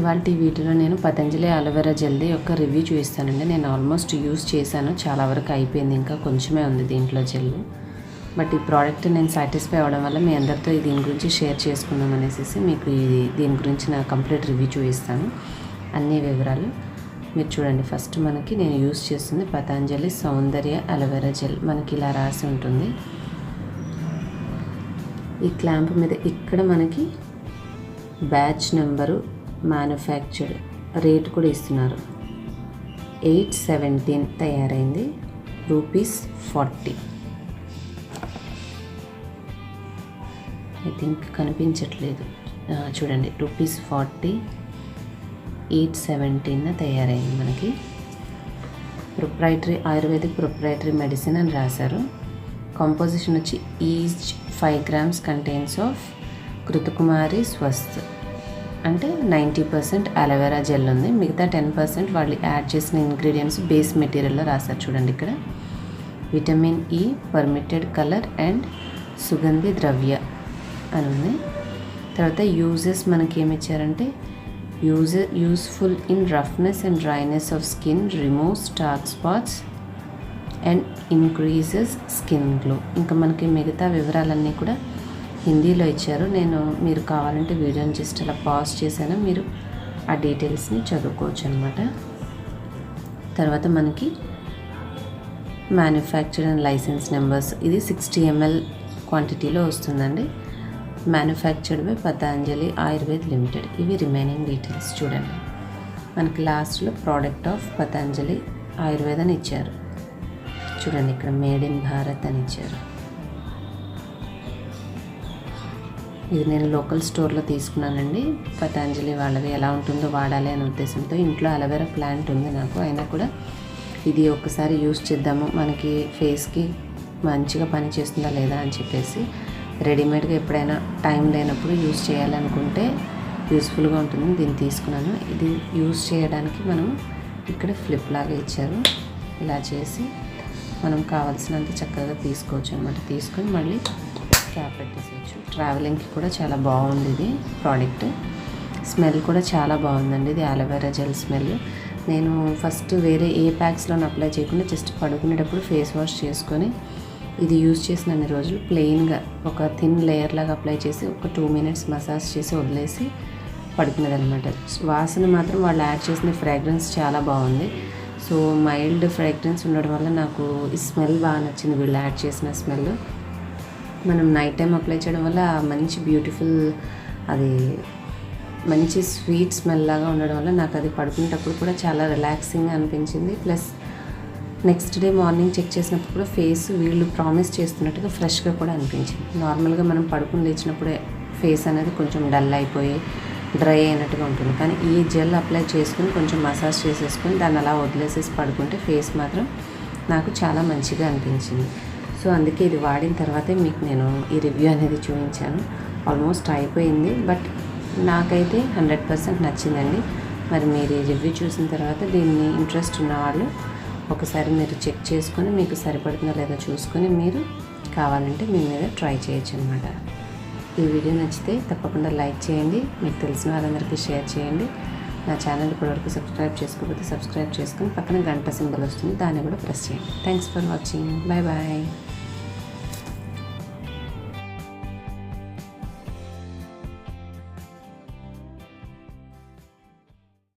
ఇవాళ ఈ వీడియోలో నేను పతంజలి అలోవెరా జెల్ది యొక్క రివ్యూ చూపిస్తానండి. నేను ఆల్మోస్ట్ యూస్ చేశాను, చాలా వరకు అయిపోయింది, ఇంకా కొంచెమే ఉంది దీంట్లో జెల్. బట్ ఈ ప్రోడక్ట్ నేను సాటిస్ఫై అవ్వడం వల్ల మీ అందరితో దీని గురించి షేర్ చేసుకుందాం అనేసి మీకు దీని గురించి నా కంప్లీట్ రివ్యూ చూపిస్తాను, అన్ని వివరాలు మీరు చూడండి. ఫస్ట్ మనకి నేను యూస్ చేస్తుంది పతంజలి సౌందర్య అలోవెరా జెల్. మనకి ఇలా రాసి ఉంటుంది. ఈ క్లాంప్ మీద ఇక్కడ మనకి బ్యాచ్ నెంబరు, మ్యానుఫ్యాక్చర్డ్ రేట్ కూడా ఇస్తున్నారు. 8/17 తయారైంది, ₹40. ఐ థింక్ కనిపించట్లేదు, చూడండి ₹40, 8/17 తయారైంది. మనకి ప్రొప్రైటరీ ఆయుర్వేదిక్ ప్రొప్రైటరీ మెడిసిన్ అని రాశారు. కాంపోజిషన్ వచ్చి ఈచ్ 5 grams కంటైన్స్ ఆఫ్ కృతకుమారి స్వస్థ్, అంటే 90% అలోవెరా జెల్ ఉంది, మిగతా 10% వాళ్ళు యాడ్ చేసిన ఇంగ్రీడియంట్స్ బేస్ మెటీరియల్లో రాశారు. చూడండి ఇక్కడ vitamin E, permitted colour and సుగంధి ద్రవ్య అని ఉంది. తర్వాత యూజెస్ మనకి ఏమి ఇచ్చారంటే useful in roughness and dryness of skin, removes dark spots and increases skin glow. ఇంకా మనకి మిగతా వివరాలన్నీ కూడా హిందీలో ఇచ్చారు. మీరు కావాలంటే వీడియోని జస్ట్ అలా పాజ్ చేశాను, మీరు ఆ డీటెయిల్స్ని చదువుకోవచ్చు అనమాట. తర్వాత మనకి మ్యానుఫ్యాక్చర్ అండ్ లైసెన్స్ నెంబర్స్, ఇది 60 ml క్వాంటిటీలో వస్తుందండి. Manufactured by Patanjali Ayurved limited. ఇవి రిమైనింగ్ డీటెయిల్స్ చూడండి. మనకి లాస్ట్లో ప్రోడక్ట్ ఆఫ్ పతంజలి ఆయుర్వేద్ అని ఇచ్చారు. చూడండి ఇక్కడ మేడ్ ఇన్ భారత్ అని ఇచ్చారు. ఇది నేను లోకల్ స్టోర్లో తీసుకున్నానండి, పతంజలి వాళ్ళవి. ఎలా ఉంటుందో వాడాలి అనే ఉద్దేశంతో. ఇంట్లో అలోవెరా ప్లాంట్ ఉంది నాకు, అయినా కూడా ఇది ఒక్కసారి యూస్ చేద్దాము, మనకి ఫేస్కి మంచిగా పని చేస్తుందా లేదా అని చెప్పేసి రెడీమేడ్గా ఎప్పుడైనా టైం లేనప్పుడు యూస్ చేయాలనుకుంటే యూస్ఫుల్గా ఉంటుంది, దీన్ని తీసుకున్నాను. ఇది యూస్ చేయడానికి మనం ఇక్కడ ఫ్లిప్ లాగా ఇచ్చారు, ఇలా చేసి మనం కావాల్సినంత చక్కగా తీసుకోవచ్చు అనమాట. తీసుకొని మళ్ళీ క్యాప్ పెట్టేసేయచ్చు. ట్రావెలింగ్కి కూడా చాలా బాగుంది ఇది ప్రోడక్ట్. స్మెల్ కూడా చాలా బాగుందండి, ఇది అలోవెరా జెల్ స్మెల్. నేను ఫస్ట్ వేరే ఏ ప్యాక్స్లో అప్లై చేయకుండా జస్ట్ పడుకునేటప్పుడు ఫేస్ వాష్ చేసుకొని ఇది యూజ్ చేసిన అన్ని రోజులు ప్లెయిన్గా ఒక థిన్ లేయర్ లాగా అప్లై చేసి ఒక 2 minutes మసాజ్ చేసి వదిలేసి పడుకునేది అనమాట. వాసన మాత్రం వాళ్ళు యాడ్ చేసిన ఫ్రాగ్రెన్స్ చాలా బాగుంది. సో మైల్డ్ ఫ్రాగ్రెన్స్ ఉండడం వల్ల నాకు ఈ స్మెల్ బాగా నచ్చింది, వీళ్ళు యాడ్ చేసిన స్మెల్. మనం నైట్ టైం అప్లై చేయడం వల్ల మంచి బ్యూటిఫుల్, అది మంచి స్వీట్ స్మెల్ లాగా ఉండడం వల్ల నాకు అది పడుకునేటప్పుడు కూడా చాలా రిలాక్సింగ్గా అనిపించింది. Plus next day morning check చేసినప్పుడు కూడా ఫేస్ వీళ్ళు ప్రామిస్ చేస్తున్నట్టుగా ఫ్రెష్గా కూడా అనిపించింది. నార్మల్గా మనం పడుకుని లేచినప్పుడే ఫేస్ అనేది కొంచెం డల్ అయిపోయి డ్రై అయినట్టుగా ఉంటుంది, కానీ ఈ జెల్ అప్లై చేసుకుని కొంచెం మసాజ్ చేసేసుకొని దాన్ని అలా వదిలేసేసి పడుకుంటే ఫేస్ మాత్రం నాకు చాలా మంచిగా అనిపించింది. సో అందుకే ఇది వాడిన తర్వాతే మీకు నేను ఈ రివ్యూ అనేది చూపించాను. ఆల్మోస్ట్ అయిపోయింది, బట్ నాకైతే 100% నచ్చిందండి. మరి మీరు ఈ రివ్యూ చూసిన తర్వాత దీన్ని ఇంట్రెస్ట్ ఉన్నవాళ్ళు ఒకసారి మీరు చెక్ చేసుకొని మీకు సరిపడుతుందో లేదో చూసుకొని మీరు కావాలంటే మీ మీద ట్రై చేయొచ్చు అనమాట. ఈ వీడియో నచ్చితే తప్పకుండా లైక్ చేయండి, మీకు తెలిసిన వాళ్ళందరికీ షేర్ చేయండి. నా ఛానల్ ఇప్పటివరకు సబ్స్క్రైబ్ చేసుకోకపోతే సబ్స్క్రైబ్ చేసుకొని పక్కన గంట సింబల్ వస్తుంది, దాన్ని కూడా ప్రెస్ చేయండి. Thanks for watching. Bye bye.